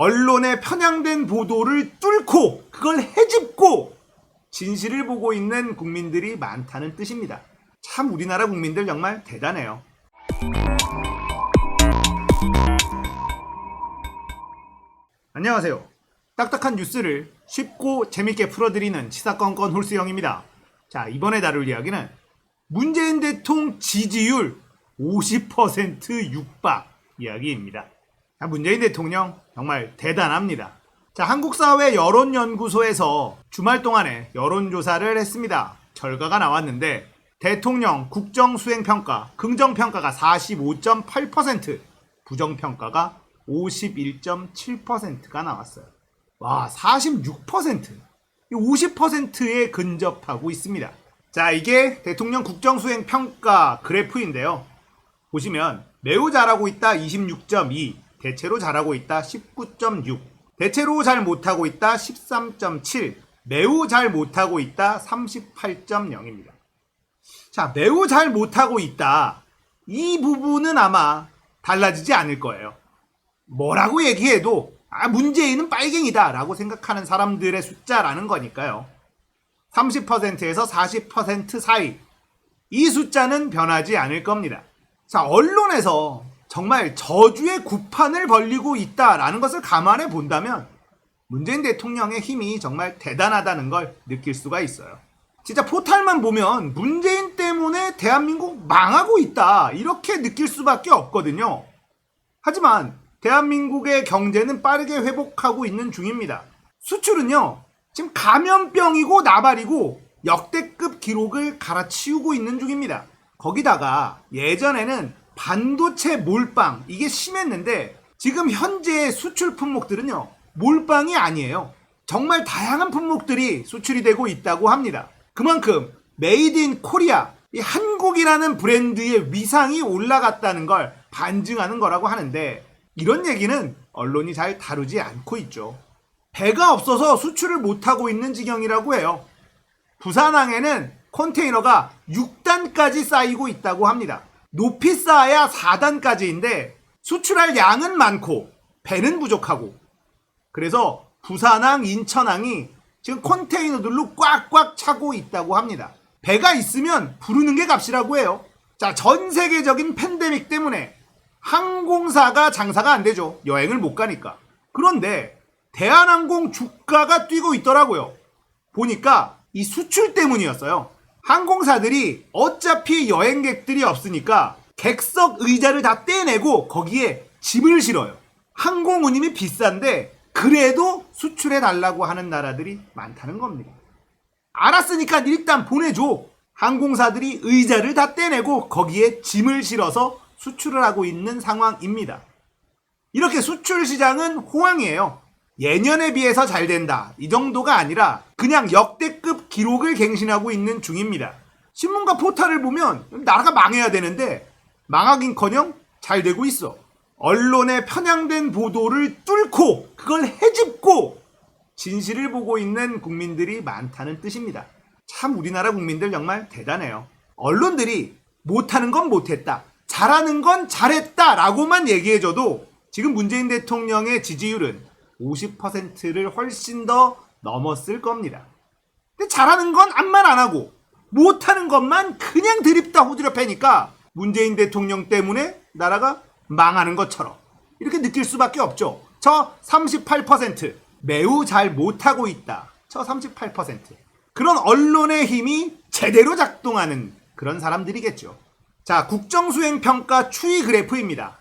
언론의 편향된 보도를 뚫고 그걸 헤집고 진실을 보고 있는 국민들이 많다는 뜻입니다. 참 우리나라 국민들 정말 대단해요. 안녕하세요. 딱딱한 뉴스를 쉽고 재밌게 풀어드리는 치사건건 홀수영입니다. 자, 이번에 다룰 이야기는 문재인 대통령 지지율 50% 육박 이야기입니다. 자, 문재인 대통령 정말 대단합니다. 자, 한국사회 여론연구소에서 주말 동안에 여론조사를 했습니다. 결과가 나왔는데 대통령 국정수행평가, 긍정평가가 45.8%, 부정평가가 51.7%가 나왔어요. 와, 46%, 50%에 근접하고 있습니다. 자, 이게 대통령 국정수행평가 그래프인데요. 보시면 매우 잘하고 있다 26.2, 대체로 잘하고 있다 19.6, 대체로 잘 못하고 있다 13.7, 매우 잘 못하고 있다 38.0입니다. 자, 매우 잘 못하고 있다. 이 부분은 아마 달라지지 않을 거예요. 뭐라고 얘기해도 문재인은 빨갱이다 라고 생각하는 사람들의 숫자라는 거니까요. 30%에서 40% 사이, 이 숫자는 변하지 않을 겁니다. 자, 언론에서 정말 저주의 구판을 벌리고 있다라는 것을 감안해 본다면 문재인 대통령의 힘이 정말 대단하다는 걸 느낄 수가 있어요. 진짜 포탈만 보면 문재인 때문에 대한민국 망하고 있다 이렇게 느낄 수밖에 없거든요. 하지만 대한민국의 경제는 빠르게 회복하고 있는 중입니다. 수출은요, 지금 감염병이고 나발이고 역대급 기록을 갈아치우고 있는 중입니다. 거기다가 예전에는 반도체 몰빵, 이게 심했는데 지금 현재의 수출 품목들은요, 몰빵이 아니에요. 정말 다양한 품목들이 수출이 되고 있다고 합니다. 그만큼 메이드 인 코리아, 이 한국이라는 브랜드의 위상이 올라갔다는 걸 반증하는 거라고 하는데, 이런 얘기는 언론이 잘 다루지 않고 있죠. 배가 없어서 수출을 못하고 있는 지경이라고 해요. 부산항에는 컨테이너가 6단까지 쌓이고 있다고 합니다. 높이 쌓아야 4단까지인데 수출할 양은 많고 배는 부족하고, 그래서 부산항, 인천항이 지금 컨테이너들로 꽉꽉 차고 있다고 합니다. 배가 있으면 부르는 게 값이라고 해요. 자, 전 세계적인 팬데믹 때문에 항공사가 장사가 안 되죠. 여행을 못 가니까. 그런데 대한항공 주가가 뛰고 있더라고요. 보니까 이 수출 때문이었어요. 항공사들이 어차피 여행객들이 없으니까 객석 의자를 다 떼내고 거기에 짐을 실어요. 항공 운임이 비싼데 그래도 수출해 달라고 하는 나라들이 많다는 겁니다. 알았으니까 일단 보내줘. 항공사들이 의자를 다 떼내고 거기에 짐을 실어서 수출을 하고 있는 상황입니다. 이렇게 수출 시장은 호황이에요. 예년에 비해서 잘 된다, 이 정도가 아니라 그냥 역대급 기록을 갱신하고 있는 중입니다. 신문과 포털을 보면 나라가 망해야 되는데 망하긴커녕 잘 되고 있어. 언론의 편향된 보도를 뚫고 그걸 헤집고 진실을 보고 있는 국민들이 많다는 뜻입니다. 참 우리나라 국민들 정말 대단해요. 언론들이 못하는 건 못했다, 잘하는 건 잘했다 라고만 얘기해줘도 지금 문재인 대통령의 지지율은 50%를 훨씬 더 넘었을 겁니다. 근데 잘하는 건 아무 말 안 하고 못하는 것만 그냥 드립다 호들여 패니까 문재인 대통령 때문에 나라가 망하는 것처럼 이렇게 느낄 수밖에 없죠. 저 38%, 매우 잘 못하고 있다, 저 38%, 그런 언론의 힘이 제대로 작동하는 그런 사람들이겠죠. 자, 국정수행평가 추이 그래프입니다.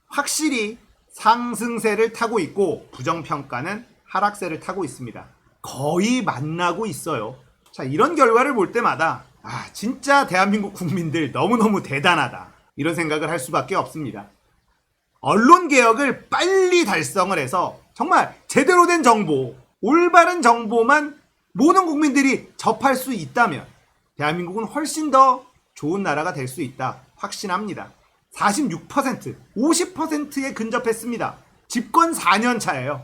확실히 상승세를 타고 있고 부정평가는 하락세를 타고 있습니다. 거의 만나고 있어요. 자, 이런 결과를 볼 때마다 진짜 대한민국 국민들 너무너무 대단하다, 이런 생각을 할 수밖에 없습니다. 언론개혁을 빨리 달성을 해서 정말 제대로 된 정보, 올바른 정보만 모든 국민들이 접할 수 있다면 대한민국은 훨씬 더 좋은 나라가 될 수 있다 확신합니다. 46%, 50%에 근접했습니다. 집권 4년 차예요.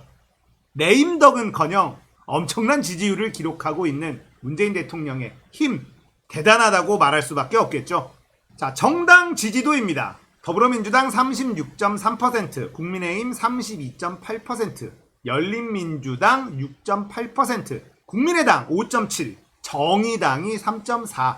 레임덕은커녕 엄청난 지지율을 기록하고 있는 문재인 대통령의 힘, 대단하다고 말할 수밖에 없겠죠. 자, 정당 지지도입니다. 더불어민주당 36.3%, 국민의힘 32.8%, 열린민주당 6.8%, 국민의당 5.7%, 정의당이 3.4%.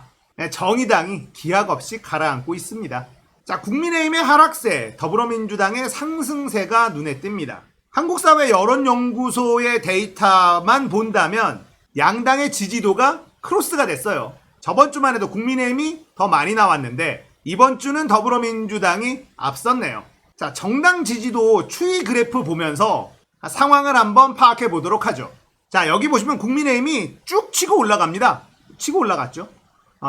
정의당이 기약 없이 가라앉고 있습니다. 자, 국민의힘의 하락세, 더불어민주당의 상승세가 눈에 띕니다. 한국사회 여론연구소의 데이터만 본다면 양당의 지지도가 크로스가 됐어요. 저번 주만 해도 국민의힘이 더 많이 나왔는데 이번 주는 더불어민주당이 앞섰네요. 자, 정당 지지도 추이 그래프 보면서 상황을 한번 파악해 보도록 하죠. 자, 여기 보시면 국민의힘이 쭉 치고 올라갑니다. 치고 올라갔죠.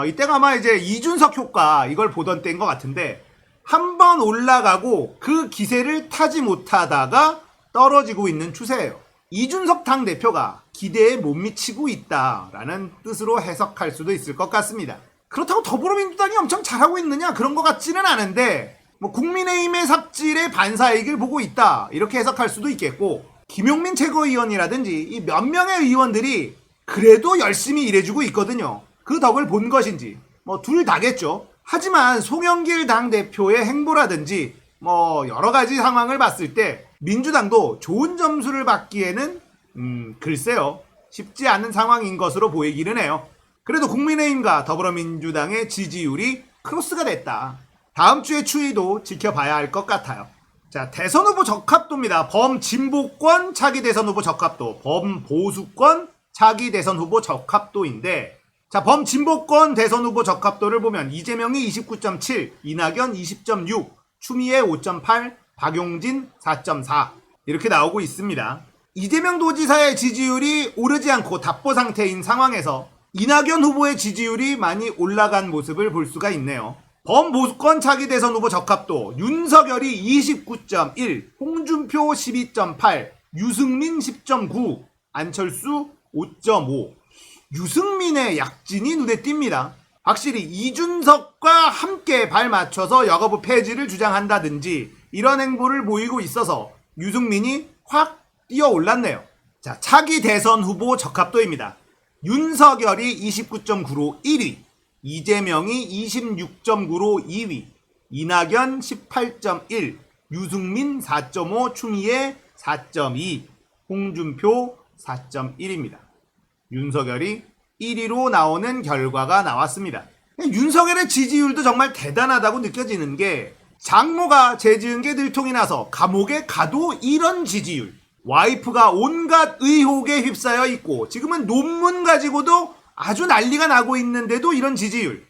이때가 아마 이제 이준석 효과 이걸 보던 때인 것 같은데 한 번 올라가고 그 기세를 타지 못하다가 떨어지고 있는 추세예요. 이준석 당대표가 기대에 못 미치고 있다라는 뜻으로 해석할 수도 있을 것 같습니다. 그렇다고 더불어민주당이 엄청 잘하고 있느냐 그런 것 같지는 않은데 뭐 국민의힘의 삽질에 반사이익을 보고 있다 이렇게 해석할 수도 있겠고 김용민 최고위원이라든지 이 몇 명의 의원들이 그래도 열심히 일해주고 있거든요. 그 덕을 본 것인지 뭐 둘 다겠죠. 하지만 송영길 당대표의 행보라든지 뭐 여러 가지 상황을 봤을 때 민주당도 좋은 점수를 받기에는 글쎄요 쉽지 않은 상황인 것으로 보이기는 해요. 그래도 국민의힘과 더불어민주당의 지지율이 크로스가 됐다. 다음 주의 추이도 지켜봐야 할 것 같아요. 자, 대선 후보 적합도입니다. 범진보권 차기 대선 후보 적합도, 범보수권 차기 대선 후보 적합도인데 자, 범진보권 대선 후보 적합도를 보면 이재명이 29.7, 이낙연 20.6, 추미애 5.8, 박용진 4.4 이렇게 나오고 있습니다. 이재명 도지사의 지지율이 오르지 않고 답보 상태인 상황에서 이낙연 후보의 지지율이 많이 올라간 모습을 볼 수가 있네요. 범보수권 차기 대선 후보 적합도 윤석열이 29.1, 홍준표 12.8, 유승민 10.9, 안철수 5.5. 유승민의 약진이 눈에 띕니다. 확실히 이준석과 함께 발 맞춰서 여가부 폐지를 주장한다든지 이런 행보를 보이고 있어서 유승민이 확 뛰어올랐네요. 자, 차기 대선 후보 적합도입니다. 윤석열이 29.9로 1위, 이재명이 26.9로 2위, 이낙연 18.1, 유승민 4.5, 추미애 4.2, 홍준표 4.1입니다. 윤석열이 1위로 나오는 결과가 나왔습니다. 윤석열의 지지율도 정말 대단하다고 느껴지는 게 장모가 죄지은 게 들통이 나서 감옥에 가도 이런 지지율, 와이프가 온갖 의혹에 휩싸여 있고 지금은 논문 가지고도 아주 난리가 나고 있는데도 이런 지지율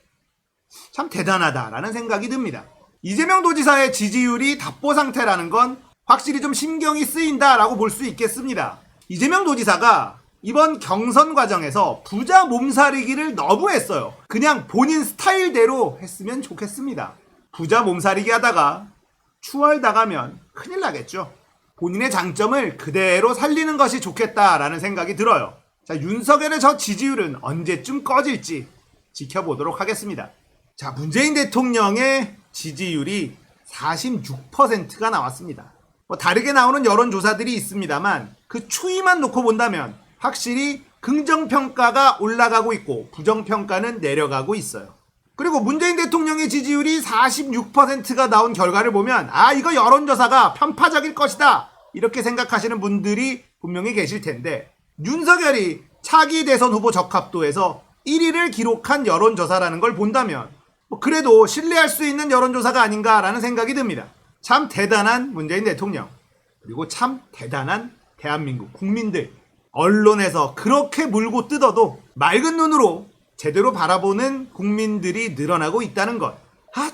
참 대단하다라는 생각이 듭니다. 이재명 도지사의 지지율이 답보 상태라는 건 확실히 좀 신경이 쓰인다라고 볼 수 있겠습니다. 이재명 도지사가 이번 경선 과정에서 부자 몸살이기를 너무 했어요. 그냥 본인 스타일대로 했으면 좋겠습니다. 부자 몸살이기 하다가 추월당하면 큰일 나겠죠. 본인의 장점을 그대로 살리는 것이 좋겠다라는 생각이 들어요. 자, 윤석열의 저 지지율은 언제쯤 꺼질지 지켜보도록 하겠습니다. 자, 문재인 대통령의 지지율이 46%가 나왔습니다. 뭐 다르게 나오는 여론조사들이 있습니다만 그 추이만 놓고 본다면 확실히 긍정평가가 올라가고 있고 부정평가는 내려가고 있어요. 그리고 문재인 대통령의 지지율이 46%가 나온 결과를 보면 이거 여론조사가 편파적일 것이다 이렇게 생각하시는 분들이 분명히 계실 텐데 윤석열이 차기 대선 후보 적합도에서 1위를 기록한 여론조사라는 걸 본다면 그래도 신뢰할 수 있는 여론조사가 아닌가라는 생각이 듭니다. 참 대단한 문재인 대통령, 그리고 참 대단한 대한민국 국민들, 언론에서 그렇게 물고 뜯어도 맑은 눈으로 제대로 바라보는 국민들이 늘어나고 있다는 것.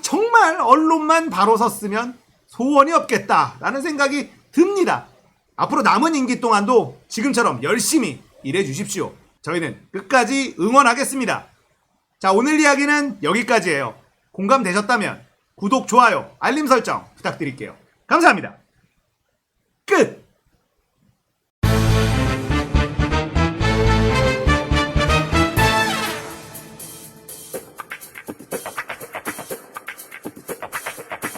정말 언론만 바로 섰으면 소원이 없겠다라는 생각이 듭니다. 앞으로 남은 임기 동안도 지금처럼 열심히 일해 주십시오. 저희는 끝까지 응원하겠습니다. 자, 오늘 이야기는 여기까지예요. 공감되셨다면 구독, 좋아요, 알림 설정 부탁드릴게요. 감사합니다. 끝!